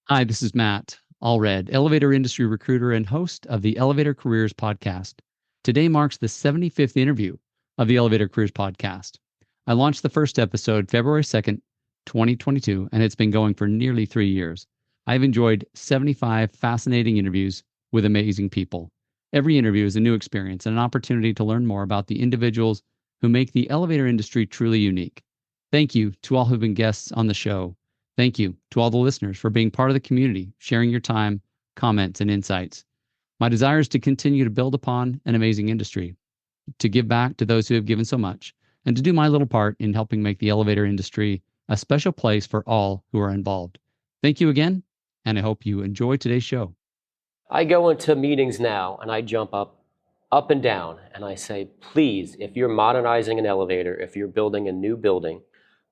Hi, this is Matt Allred, elevator industry recruiter and host of the Elevator Careers podcast. Today marks the 75th interview of the Elevator Careers podcast. I launched the first episode February 2nd, 2022, and it's been going for nearly 3 years. I've enjoyed 75 fascinating interviews with amazing people. Every interview is a new experience and an opportunity to learn more about the individuals who make the elevator industry truly unique. Thank you to all who've been guests on the show. Thank you to all the listeners for being part of the community, sharing your time, comments, and insights. My desire is to continue to build upon an amazing industry, to give back to those who have given so much, and to do my little part in helping make the elevator industry a special place for all who are involved. Thank you again, and I hope you enjoy today's show. I go into meetings now and I jump up and down, and I say, please, if you're modernizing an elevator, if you're building a new building,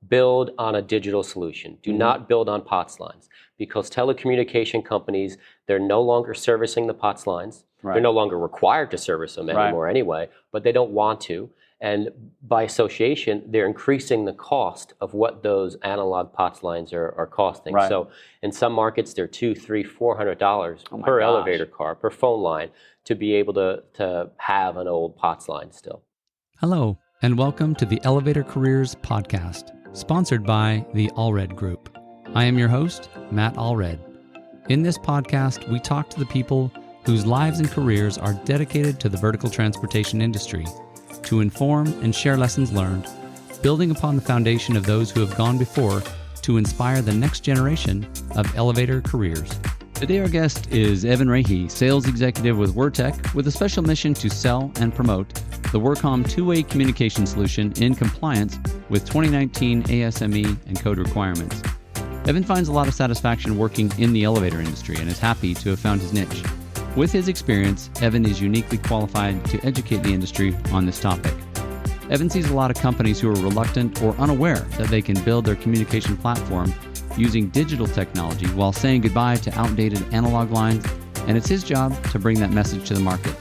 build on a digital solution. Do not build on POTS lines, because telecommunication companies, they're no longer servicing the POTS lines. Right. They're no longer required to service them anymore anyway, but they don't want to. And by association, they're increasing the cost of what those analog POTS lines are costing. Right. So in some markets, they're $200, $300, $400 per elevator car, per phone line, to be able to have an old POTS line still. Hello, and welcome to the Elevator Careers podcast, sponsored by the Allred Group. I am your host, Matt Allred. In this podcast, we talk to the people whose lives and careers are dedicated to the vertical transportation industry to inform and share lessons learned, building upon the foundation of those who have gone before to inspire the next generation of elevator careers. Today our guest is Evan Rahey, sales executive with Wurtec, with a special mission to sell and promote the WURCOM Two-Way Communication Solution in compliance with 2019 ASME and code requirements. Evan finds a lot of satisfaction working in the elevator industry and is happy to have found his niche. With his experience, Evan is uniquely qualified to educate the industry on this topic. Evan sees a lot of companies who are reluctant or unaware that they can build their communication platform using digital technology while saying goodbye to outdated analog lines, and it's his job to bring that message to the market.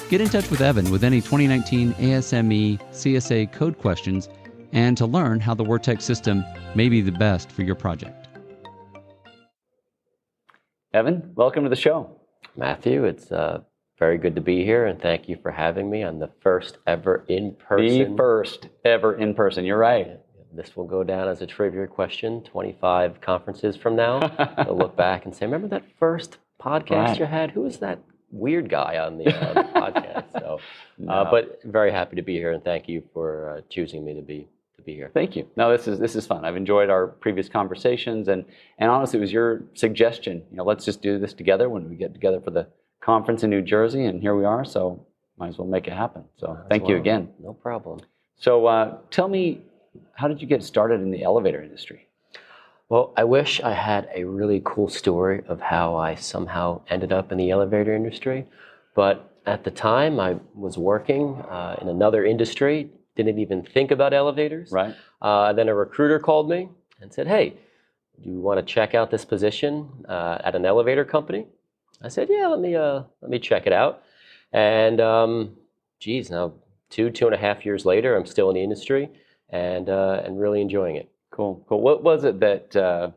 Get in touch with Evan with any 2019 ASME CSA code questions and to learn how the Wurtec system may be the best for your project. Evan, welcome to the show. Matthew, it's very good to be here, and thank you for having me on the first ever in-person. The first ever in-person, you're right. This will go down as a trivia question 25 conferences from now. I'll look back and say, remember that first podcast you had? Who was that weird guy on the podcast? So, but very happy to be here, and thank you for choosing me to be here. Thank you. No, this is fun. I've enjoyed our previous conversations, and honestly, it was your suggestion. Let's just do this together when we get together for the conference in New Jersey, and here we are. So might as well make it happen. So thank you again. No problem. So tell me, how did you get started in the elevator industry? Well, I wish I had a really cool story of how I somehow ended up in the elevator industry, but at the time I was working in another industry, didn't even think about elevators. Right. Then a recruiter called me and said, hey, do you want to check out this position at an elevator company? I said, yeah, let me check it out. And now 2.5 years later, I'm still in the industry and really enjoying it. Cool. What was it that,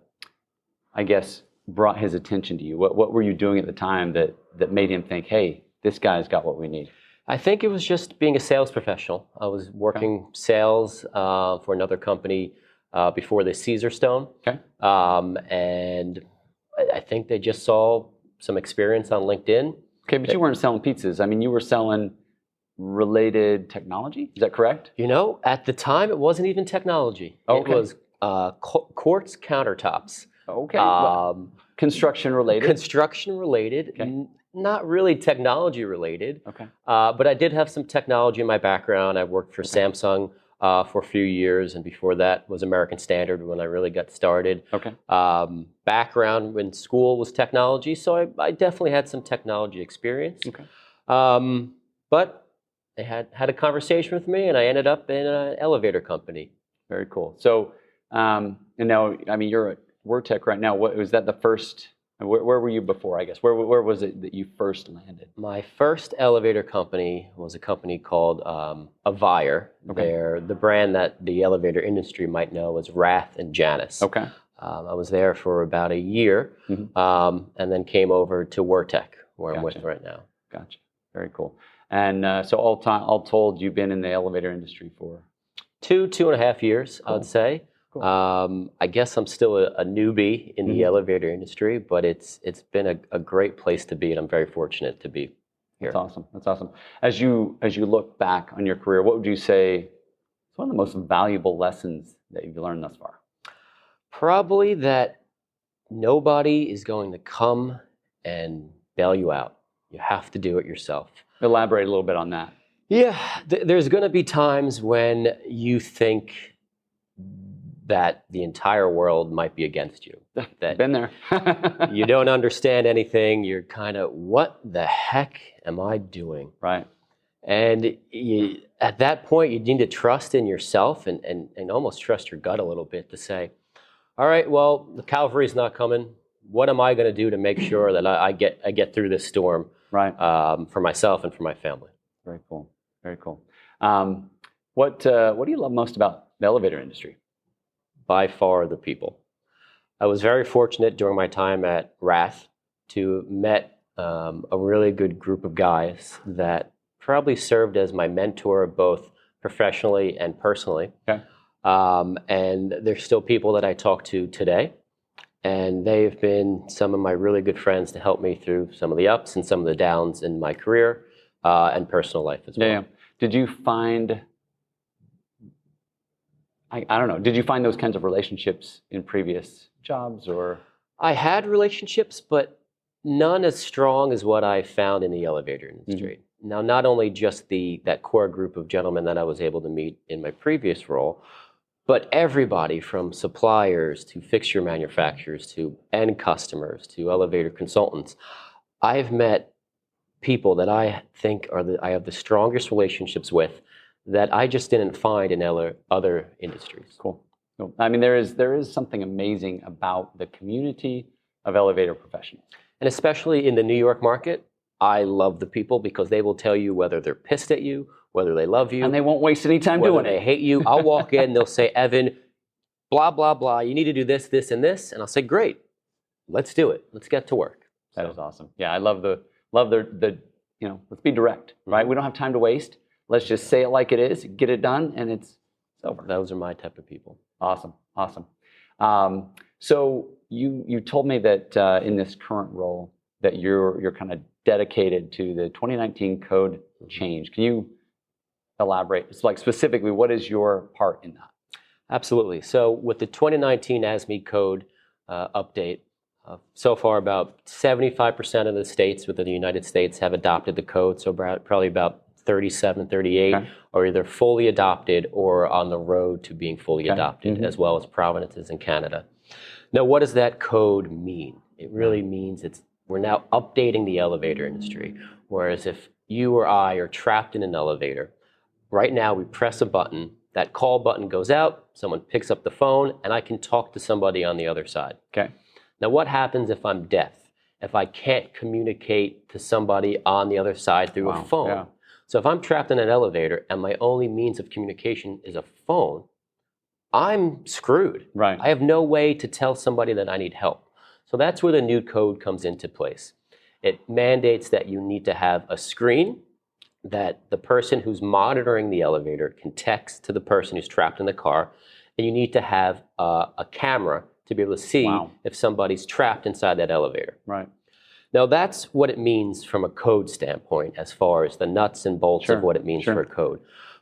I guess, brought his attention to you? What were you doing at the time that made him think, hey, this guy's got what we need? I think it was just being a sales professional. I was working sales for another company before the Caesarstone. Okay. And I think they just saw some experience on LinkedIn. Okay, but you weren't selling pizzas. I mean, you were selling related technology. Is that correct? At the time, it wasn't even technology. Okay. It was quartz countertops. Okay. Construction related? Construction related. Okay. Not really technology related. Okay. But I did have some technology in my background. I worked for Samsung for a few years, and before that was American Standard when I really got started. Okay. Background in school was technology, so I definitely had some technology experience. Okay. But they had a conversation with me, and I ended up in an elevator company. Very cool. So, and now, I mean, you're at Wurtec right now. Was that the first? Where were you before, I guess? Where was it that you first landed? My first elevator company was a company called Avire. Okay. They're the brand that the elevator industry might know as Rath and Janus. Okay. I was there for about a year, and then came over to Wurtec, where I'm with right now. Gotcha. Very cool. And so all told, you've been in the elevator industry for 2.5 years, I would say. Cool. I guess I'm still a newbie in the elevator industry, but it's been a great place to be, and I'm very fortunate to be here. That's awesome. That's awesome. As you look back on your career, what would you say is one of the most valuable lessons that you've learned thus far? Probably that nobody is going to come and bail you out. You have to do it yourself. Elaborate a little bit on that. Yeah, there's going to be times when you think that the entire world might be against you. That Been there. you don't understand anything. You're kind of, what the heck am I doing? Right. And at that point, you need to trust in yourself and almost trust your gut a little bit to say, all right, well, the cavalry's not coming. What am I going to do to make sure that I get through this storm, right, for myself and for my family? Very cool. Very cool. What do you love most about the elevator industry? By far, the people. I was very fortunate during my time at Rath to met a really good group of guys that probably served as my mentor both professionally and personally. Okay. And there's still people that I talk to today, and they've been some of my really good friends to help me through some of the ups and some of the downs in my career and personal life as well. Yeah. Did you find, I don't know, did you find those kinds of relationships in previous jobs, or? I had relationships, but none as strong as what I found in the elevator industry. Now, not only just that core group of gentlemen that I was able to meet in my previous role, but everybody from suppliers to fixture manufacturers to end customers to elevator consultants. I've met people that I think I have the strongest relationships with that I just didn't find in other industries. Cool. I mean, there is something amazing about the community of elevator professionals. And especially in the New York market, I love the people because they will tell you whether they're pissed at you, whether they love you. And they won't waste any time doing it. They hate you. I'll walk in, they'll say, Evan, blah, blah, blah, you need to do this, this, and this. And I'll say, great, let's do it. Let's get to work. That is awesome. Yeah, I love the let's be direct, right? We don't have time to waste. Let's just say it like it is, get it done, and it's over. Those are my type of people. Awesome, awesome. So you told me that in this current role that you're kind of dedicated to the 2019 code change. Can you elaborate? It's like specifically, what is your part in that? Absolutely. So with the 2019 ASME code update, so far about 75% of the states within the United States have adopted the code. So probably about 37, 38 are either fully adopted or on the road to being fully adopted, as well as provinces in Canada. Now, what does that code mean? It really means we're now updating the elevator industry. Whereas if you or I are trapped in an elevator, right now we press a button, that call button goes out, someone picks up the phone, and I can talk to somebody on the other side. Okay. Now, what happens if I'm deaf? If I can't communicate to somebody on the other side through a phone? Yeah. So if I'm trapped in an elevator and my only means of communication is a phone, I'm screwed. Right. I have no way to tell somebody that I need help. So that's where the new code comes into place. It mandates that you need to have a screen that the person who's monitoring the elevator can text to the person who's trapped in the car, and you need to have a camera to be able to see if somebody's trapped inside that elevator. Right. Now, that's what it means from a code standpoint as far as the nuts and bolts of what it means for a code.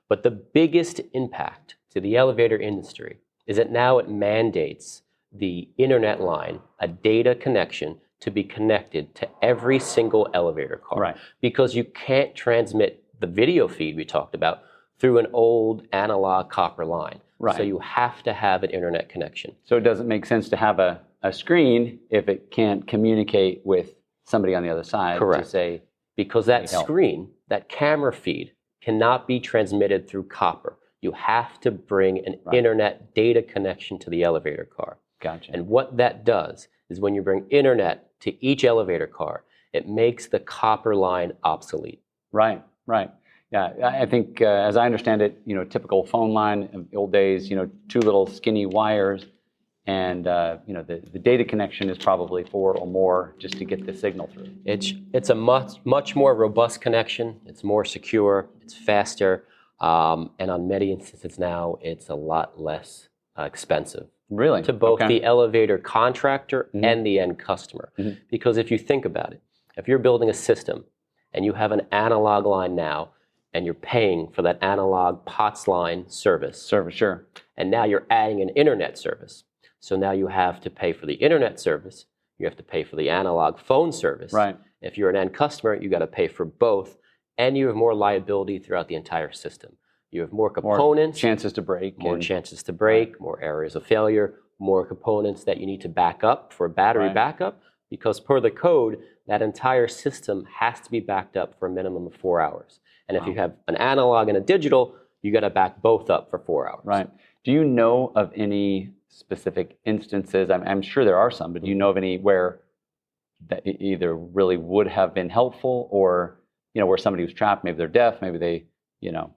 But the biggest impact to the elevator industry is that now it mandates the internet line, a data connection, to be connected to every single elevator car. Right. Because you can't transmit the video feed we talked about through an old analog copper line. Right. So you have to have an internet connection. So it doesn't make sense to have a screen if it can't communicate with somebody on the other side. Correct. To say, because that screen, that camera feed, cannot be transmitted through copper. You have to bring an internet data connection to the elevator car. Gotcha. And what that does is when you bring internet to each elevator car, it makes the copper line obsolete. Right, right. Yeah, I think as I understand it, typical phone line of the old days, two little skinny wires. and the data connection is probably 4 or more just to get the signal through. It's a much more robust connection. It's more secure. It's faster, and on many instances now, it's a lot less expensive. Really? To both Okay. the elevator contractor Mm-hmm. and the end customer. Mm-hmm. Because if you think about it, if you're building a system and you have an analog line now, and you're paying for that analog POTS line service, Sure. and now you're adding an internet service. So now you have to pay for the internet service, you have to pay for the analog phone service. Right. If you're an end customer, you got to pay for both, and you have more liability throughout the entire system. You have more components, more chances to break, more areas of failure, more components that you need to back up for battery backup, because per the code, that entire system has to be backed up for a minimum of 4 hours. And if you have an analog and a digital, you got to back both up for 4 hours. Right. Do you know of any specific instances? I'm sure there are some, but do you know of any where that either really would have been helpful, or where somebody was trapped? Maybe they're deaf. Maybe they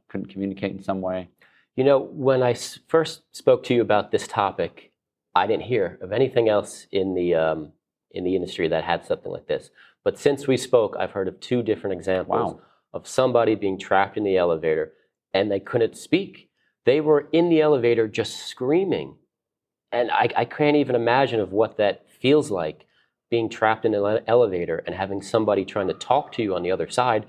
couldn't communicate in some way. When I first spoke to you about this topic, I didn't hear of anything else in the industry that had something like this. But since we spoke, I've heard of 2 different examples of somebody being trapped in the elevator and they couldn't speak. They were in the elevator just screaming. And I can't even imagine of what that feels like, being trapped in an elevator and having somebody trying to talk to you on the other side,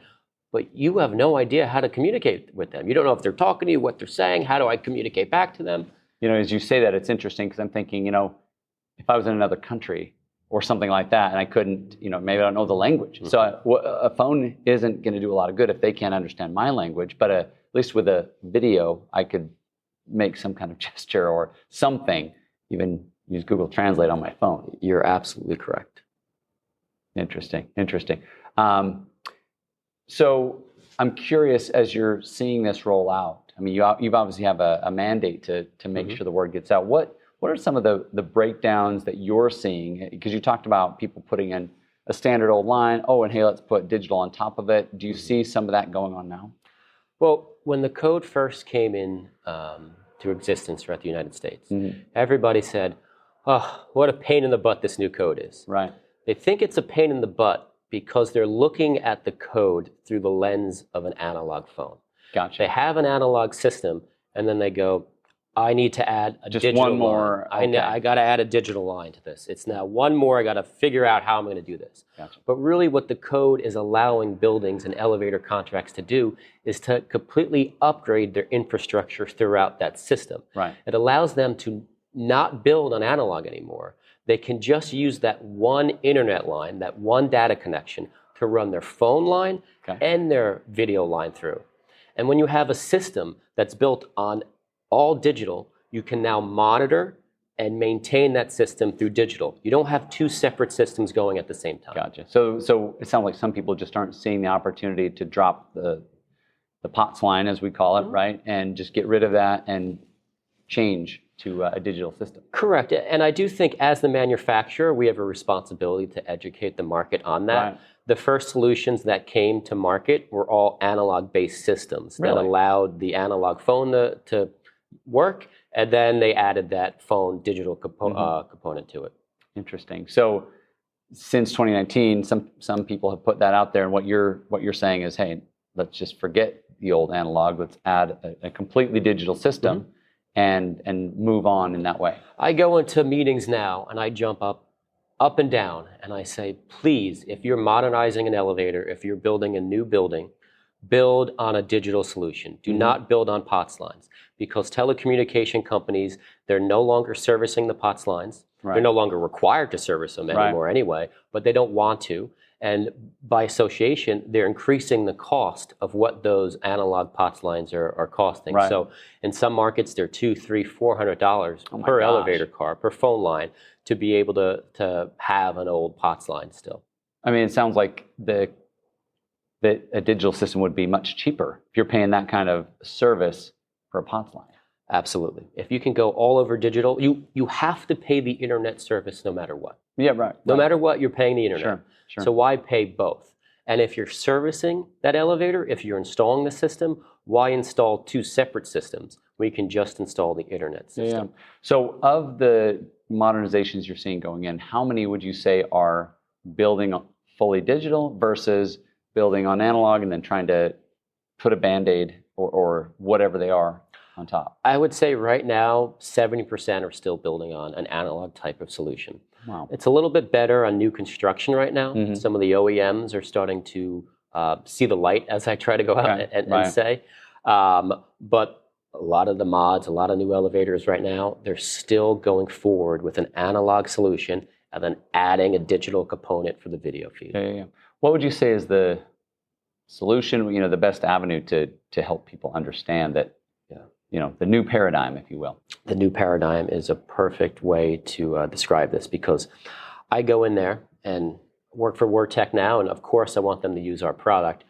but you have no idea how to communicate with them. You don't know if they're talking to you, what they're saying, how do I communicate back to them? As you say that, it's interesting because I'm thinking, if I was in another country or something like that, and I couldn't, maybe I don't know the language. Mm-hmm. So a phone isn't going to do a lot of good if they can't understand my language, but at least with a video, I could make some kind of gesture or something, even use Google Translate on my phone. You're absolutely correct. Interesting. So I'm curious, as you're seeing this roll out, I mean, you've obviously have a mandate to make mm-hmm. sure the word gets out. What are some of the breakdowns that you're seeing? Because you talked about people putting in a standard old line, and hey, let's put digital on top of it. Do you see some of that going on now? Well, when the code first came in to existence throughout the United States, mm-hmm. everybody said, oh, what a pain in the butt this new code is. Right. They think it's a pain in the butt because they're looking at the code through the lens of an analog phone. Gotcha. They have an analog system, and then they go, I need to add a digital line. Just one more. Okay. I got to add a digital line to this. It's now one more. I got to figure out how I'm going to do this. Gotcha. But really what the code is allowing buildings and elevator contracts to do is to completely upgrade their infrastructure throughout that system. Right. It allows them to not build on analog anymore. They can just use that one internet line, that one data connection to run their phone line and their video line through. And when you have a system that's built on all digital, you can now monitor and maintain that system through digital. You don't have 2 separate systems going at the same time. Gotcha. So it sounds like some people just aren't seeing the opportunity to drop the POTS line, as we call it, mm-hmm. right? And just get rid of that and change to a digital system. Correct. And I do think as the manufacturer, we have a responsibility to educate the market on that. Right. The first solutions that came to market were all analog-based systems that allowed the analog phone to work, and then they added that phone digital component to it. Interesting. So since 2019, some people have put that out there, and what you're saying is, hey, let's just forget the old analog. Let's add a completely digital system. Mm-hmm. and move on in that way. I go into meetings now and I jump up and down and I say, please, if you're modernizing an elevator, if you're building a new building, build on a digital solution. Do mm-hmm. not build on POTS lines, because telecommunication companies, they're no longer servicing the POTS lines. Right. They're no longer required to service them anymore anyway, but they don't want to. And by association, they're increasing the cost of what those analog POTS lines are costing. Right. So in some markets, they're $200, $300, $400 per elevator car, per phone line, to be able to have an old POTS line still. I mean, it sounds like that a digital system would be much cheaper if you're paying that kind of service for a POTS line. Absolutely. If you can go all over digital, you have to pay the internet service no matter what. Yeah, right. No matter what, you're paying the internet. Sure. So why pay both? And if you're servicing that elevator, if you're installing the system, Why install two separate systems when you can just install the internet system? Yeah. So of the modernizations you're seeing going in, how many would you say are building fully digital versus building on analog and then trying to put a Band-Aid or whatever they are on top? I would say right now, 70% are still building on an analog type of solution. Wow. It's a little bit better on new construction right now. Mhm. Some of the OEMs are starting to see the light, as I try to go out and say. But a lot of the mods, a lot of new elevators right now, they're still going forward with an analog solution and then adding a digital component for the video feed. Yeah. What would you say is the solution, the best avenue to help people understand that, the new paradigm, if you will? The new paradigm is a perfect way to describe this, because I go in there and work for Wurtec now, and of course I want them to use our product,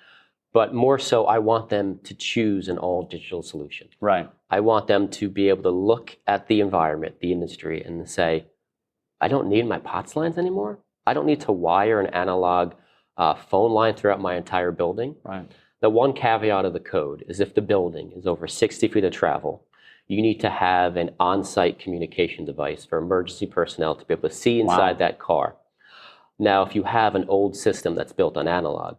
but more so I want them to choose an all-digital solution. Right. I want them to be able to look at the environment, the industry, and say, I don't need my POTS lines anymore. I don't need to wire an analog phone line throughout my entire building. Right. The one caveat of the code is if the building is over 60 feet of travel, you need to have an on-site communication device for emergency personnel to be able to see inside that car. Now, if you have an old system that's built on analog,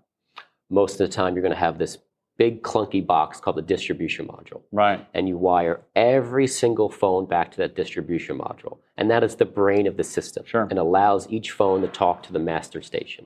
most of the time you're going to have this big clunky box called the distribution module. Right. And you wire every single phone back to that distribution module. And that is the brain of the system. Sure. And allows each phone to talk to the master station.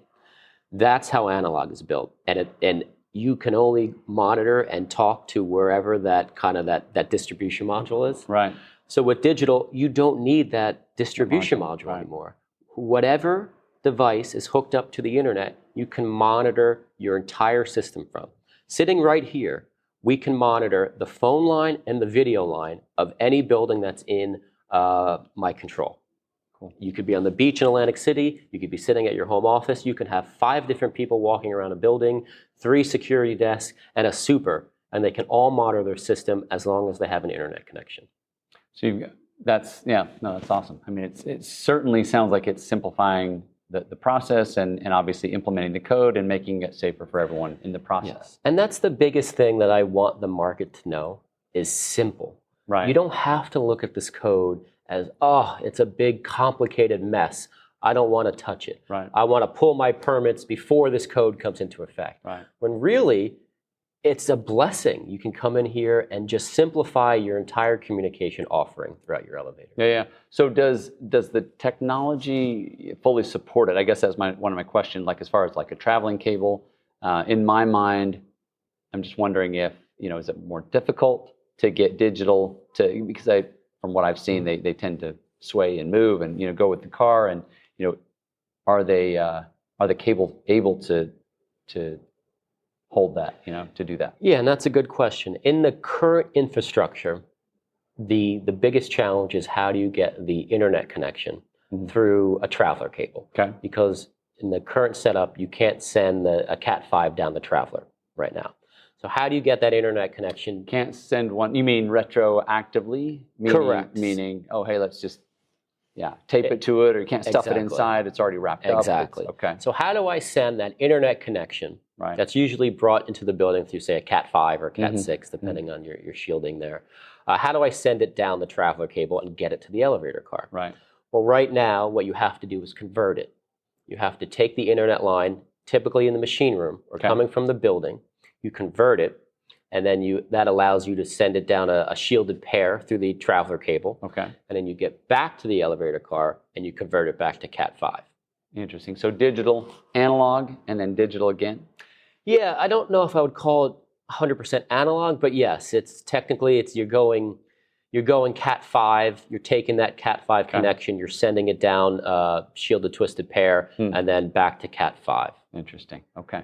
That's how analog is built. And you can only monitor and talk to wherever that distribution module is. Right. So with digital, you don't need that distribution module anymore. Whatever device is hooked up to the internet, you can monitor your entire system from. Sitting right here, we can monitor the phone line and the video line of any building that's in my control. Cool. You could be on the beach in Atlantic City, you could be sitting at your home office, you can have 5 different people walking around a building, 3 security desks, and a super, and they can all monitor their system as long as they have an internet connection. So that's awesome. I mean, it certainly sounds like it's simplifying the process and obviously implementing the code and making it safer for everyone in the process. Yes. And that's the biggest thing that I want the market to know is simple. Right. You don't have to look at this code as, it's a big complicated mess. I don't want to touch it. Right. I want to pull my permits before this code comes into effect. Right. When really, it's a blessing. You can come in here and just simplify your entire communication offering throughout your elevator. Yeah. So does the technology fully support it? I guess that's one of my questions. Like as far as like a traveling cable, in my mind, I'm just wondering if is it more difficult to get digital because from what I've seen, they tend to sway and move and go with the car and are the cable able to hold that, to do that? Yeah, and that's a good question. In the current infrastructure, the biggest challenge is how do you get the internet connection through a traveler cable? Okay. Because in the current setup, you can't send a Cat5 down the traveler right now. So how do you get that internet connection? Can't send one, you mean retroactively? Correct. Meaning, hey, let's just tape it to it, or you can't stuff it inside, it's already wrapped up. Exactly. Okay. So how do I send that internet connection that's usually brought into the building through, say, a Cat5 or Cat6, depending on your shielding there. How do I send it down the traveler cable and get it to the elevator car? Right. Well, right now, what you have to do is convert it. You have to take the internet line, typically in the machine room or coming from the building, you convert it, and then that allows you to send it down a shielded pair through the traveler cable. Okay. And then you get back to the elevator car and you convert it back to Cat5. Interesting. So digital, analog, and then digital again? Yeah, I don't know if I would call it 100% analog, but yes, you're going Cat5, you're taking that Cat5 connection, you're sending it down shielded twisted pair, and then back to Cat5. Interesting. Okay.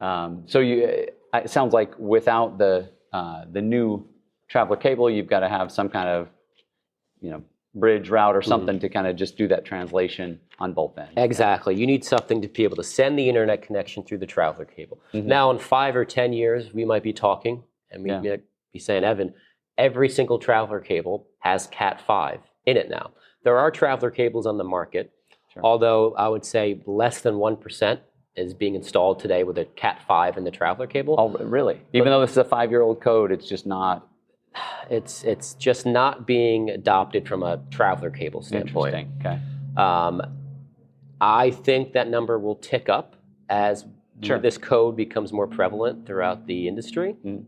So it sounds like without the new traveler cable, you've got to have some kind of bridge route or something to kind of just do that translation on both ends. Exactly. You need something to be able to send the internet connection through the traveler cable. Now, in 5 or 10 years, we might be talking and we might be saying, Evan, every single traveler cable has Cat5 in it now. There are traveler cables on the market, although I would say less than 1% is being installed today with a Cat5 in the traveler cable. Oh, really? Even though this is a 5-year-old code, it's just not. It's just not being adopted from a traveler cable standpoint. Interesting. Okay. I think that number will tick up as Sure. this code becomes more prevalent throughout the industry. Mm.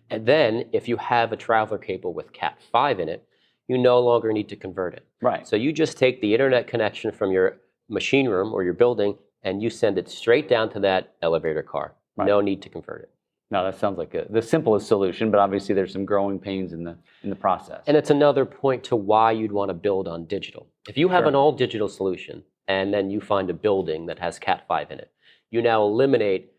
And then if you have a traveler cable with Cat5 in it, you no longer need to convert it. Right. So you just take the internet connection from your machine room or your building and you send it straight down to that elevator car. Right. No need to convert it. No, that sounds like the simplest solution, but obviously there's some growing pains in the process. And it's another point to why you'd want to build on digital. If you have Sure. an all digital solution and then you find a building that has Cat5 in it, you now eliminate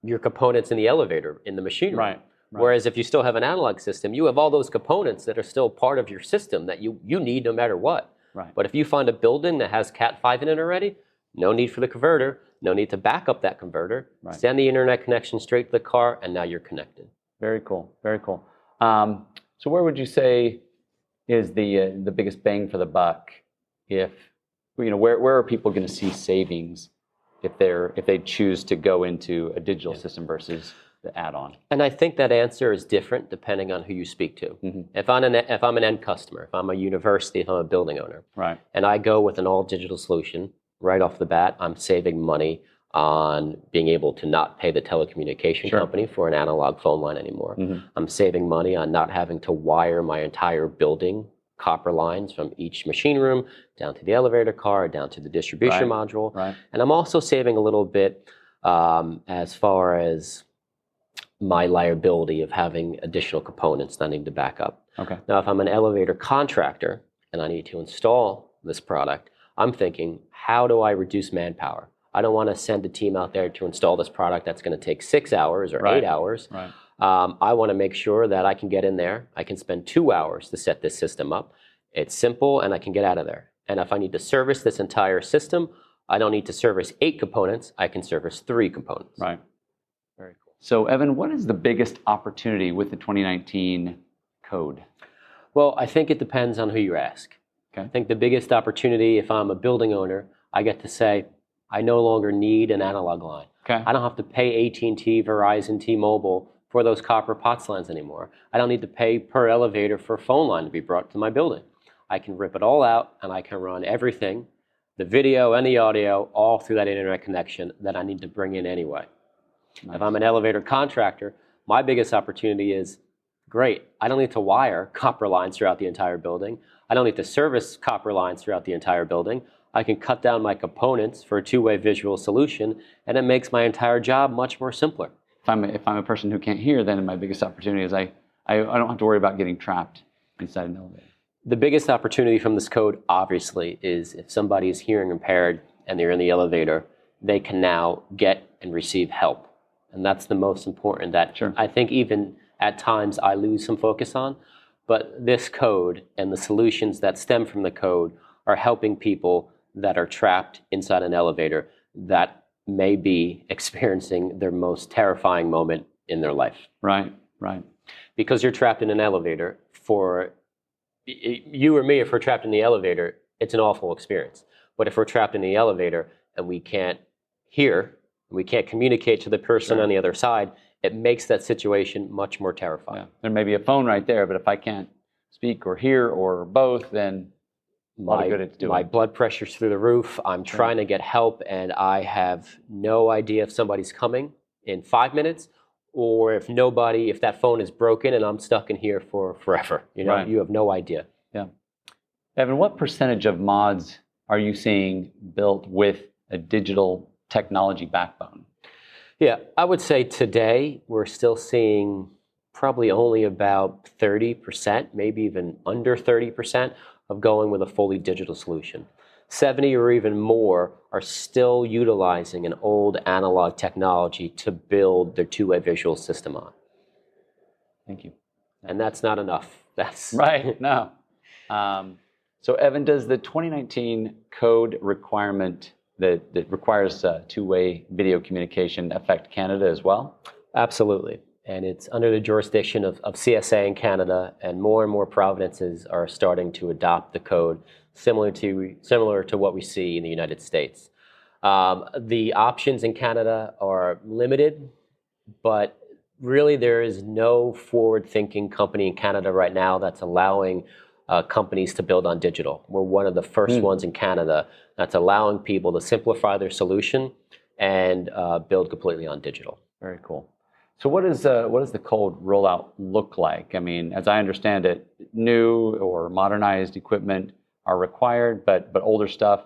your components in the elevator, in the machine room. Right. Whereas if you still have an analog system, you have all those components that are still part of your system that you need no matter what. Right. But if you find a building that has Cat5 in it already, no need for the converter, no need to back up that converter, Right. send the internet connection straight to the car, and now you're connected. Very cool. Very cool. So where would you say is the biggest bang for the buck? If where are people going to see savings if they choose to go into a digital system versus the add-on? And I think that answer is different depending on who you speak to. Mm-hmm. If I'm an end customer, if I'm a university, if I'm a building owner, Right. and I go with an all-digital solution, right off the bat, I'm saving money on being able to not pay the telecommunication Sure. company for an analog phone line anymore. Mm-hmm. I'm saving money on not having to wire my entire building, copper lines from each machine room down to the elevator car, down to the distribution module. Right. And I'm also saving a little bit as far as my liability of having additional components that I need to back up. Okay. Now, if I'm an elevator contractor and I need to install this product, I'm thinking, how do I reduce manpower? I don't want to send a team out there to install this product that's going to take 6 hours or Right. 8 hours. Right. I want to make sure that I can get in there. I can spend 2 hours to set this system up. It's simple and I can get out of there. And if I need to service this entire system, I don't need to service 8 components. I can service 3 components. Right. Very cool. So Evan, what is the biggest opportunity with the 2019 code? Well, I think it depends on who you ask. Okay. I think the biggest opportunity, if I'm a building owner, I get to say, I no longer need an analog line. Okay. I don't have to pay AT&T, Verizon, T-Mobile for those copper POTS lines anymore. I don't need to pay per elevator for a phone line to be brought to my building. I can rip it all out and I can run everything, the video and the audio, all through that internet connection that I need to bring in anyway. Nice. If I'm an elevator contractor, my biggest opportunity is, great, I don't need to wire copper lines throughout the entire building. I don't need to service copper lines throughout the entire building. I can cut down my components for a two-way visual solution, and it makes my entire job much more simpler. If I'm a person who can't hear, then my biggest opportunity is I don't have to worry about getting trapped inside an elevator. The biggest opportunity from this code, obviously, is if somebody is hearing impaired and they're in the elevator, they can now get and receive help. And that's the most important that Sure. I think even at times I lose some focus on. But this code and the solutions that stem from the code are helping people that are trapped inside an elevator that may be experiencing their most terrifying moment in their life. Right, right. Because you're trapped in an elevator, for you or me, if we're trapped in the elevator, it's an awful experience. But if we're trapped in the elevator and we can't hear, we can't communicate to the person Sure. on the other side, it makes that situation much more terrifying. Yeah. There may be a phone right there, but if I can't speak or hear or both, then a lot of good it's doing. My blood pressure's through the roof. I'm trying to get help, and I have no idea if somebody's coming in 5 minutes, or if that phone is broken and I'm stuck in here for forever. Right. You have no idea. Yeah. Evan, what percentage of mods are you seeing built with a digital technology backbone? Yeah, I would say today we're still seeing probably only about 30%, maybe even under 30% of going with a fully digital solution. 70 or even more are still utilizing an old analog technology to build their two-way visual system on. Thank you. And that's not enough. That's Right, no. So Evan, does the 2019 code requirement that requires two-way video communication affect Canada as well? Absolutely. And it's under the jurisdiction of CSA in Canada, and more provinces are starting to adopt the code similar to what we see in the United States. The options in Canada are limited, but really there is no forward-thinking company in Canada right now that's allowing companies to build on digital. We're one of the first ones in Canada that's allowing people to simplify their solution and build completely on digital. Very cool. So what does the code rollout look like? I mean, as I understand it, new or modernized equipment are required, but older stuff,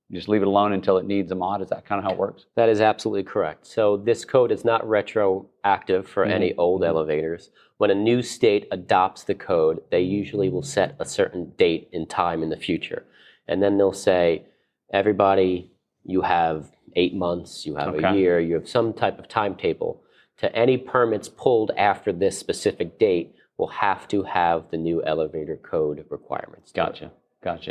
you just leave it alone until it needs a mod. Is that kind of how it works? That is absolutely correct. So this code is not retroactive for any old elevators. When a new state adopts the code, they usually will set a certain date and time in the future. And then they'll say, everybody, you have 8 months, you have a year, you have some type of timetable. To any permits pulled after this specific date will have to have the new elevator code requirements. Gotcha.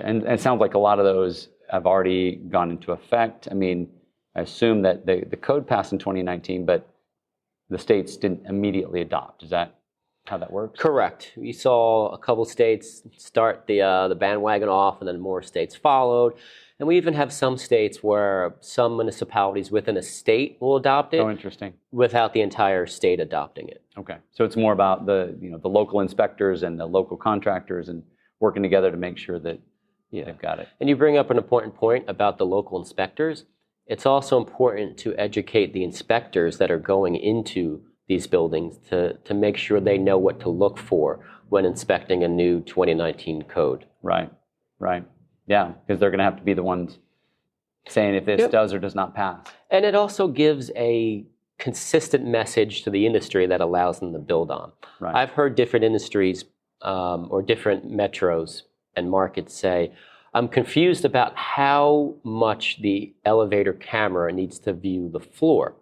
And it sounds like a lot of those have already gone into effect. I mean, I assume that the code passed in 2019, but the states didn't immediately adopt. Is that how that works? Correct. We saw a couple states start the bandwagon off, and then more states followed. And we even have some states where some municipalities within a state will adopt it. Oh, interesting. Without the entire state adopting it. Okay. So it's more about the local inspectors and the local contractors and working together to make sure that they've got it. And you bring up an important point about the local inspectors. It's also important to educate the inspectors that are going into these buildings to make sure they know what to look for when inspecting a new 2019 code. Right. Yeah, because they're going to have to be the ones saying if this does or does not pass. And it also gives a consistent message to the industry that allows them to build on. Right. I've heard different industries or different metros and markets say, I'm confused about how much the elevator camera needs to view the floor.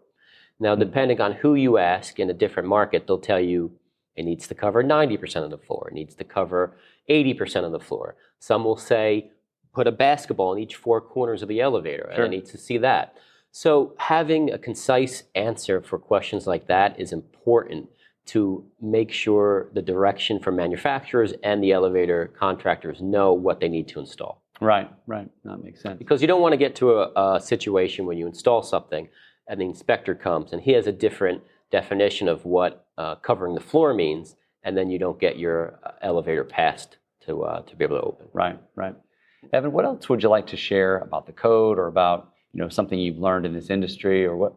Now, depending on who you ask in a different market, they'll tell you it needs to cover 90% of the floor. It needs to cover 80% of the floor. Some will say, put a basketball in each 4 corners of the elevator, and I need to see that. So having a concise answer for questions like that is important to make sure the direction from manufacturers and the elevator contractors know what they need to install. Right. That makes sense. Because you don't want to get to a situation when you install something and the inspector comes and he has a different definition of what covering the floor means, and then you don't get your elevator passed to be able to open. Right. Evan, what else would you like to share about the code or about something you've learned in this industry, or what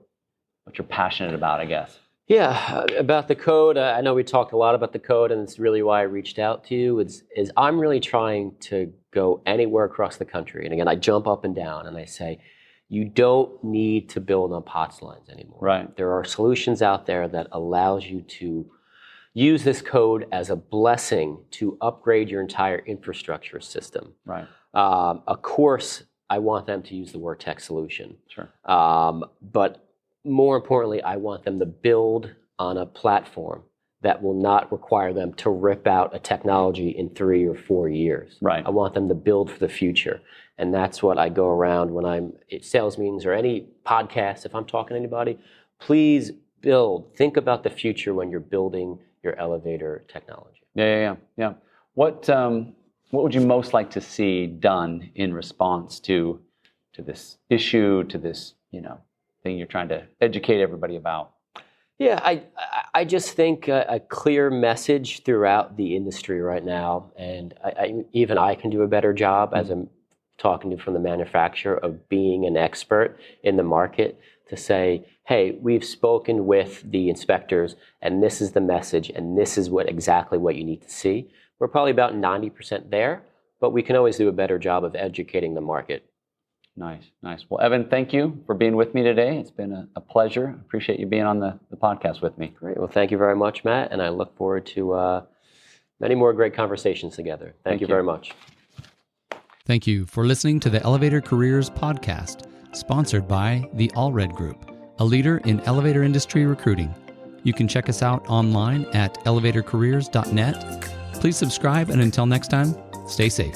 you're passionate about, I guess? Yeah, about the code, I know we talked a lot about the code, and it's really why I reached out to you, is I'm really trying to go anywhere across the country. And again, I jump up and down and I say, you don't need to build on POTS lines anymore. Right. There are solutions out there that allows you to use this code as a blessing to upgrade your entire infrastructure system. Right. Of course, I want them to use the Wurtec solution. Sure. But more importantly, I want them to build on a platform that will not require them to rip out a technology in 3 or 4 years. Right. I want them to build for the future. And that's what I go around when I'm at sales meetings or any podcast. If I'm talking to anybody, please build. Think about the future when you're building your elevator technology. Yeah. What would you most like to see done in response to this issue, to this thing you're trying to educate everybody about? Yeah, I just think a clear message throughout the industry right now, and even I can do a better job as I'm talking to from the manufacturer of being an expert in the market to say, hey, we've spoken with the inspectors, and this is the message, and this is exactly what you need to see. We're probably about 90% there, but we can always do a better job of educating the market. Nice. Well, Evan, thank you for being with me today. It's been a pleasure. I appreciate you being on the podcast with me. Great. Well, thank you very much, Matt, and I look forward to many more great conversations together. Thank you very much. Thank you for listening to the Elevator Careers Podcast, sponsored by the Allred Group, a leader in elevator industry recruiting. You can check us out online at elevatorcareers.net. Please subscribe, and until next time, stay safe.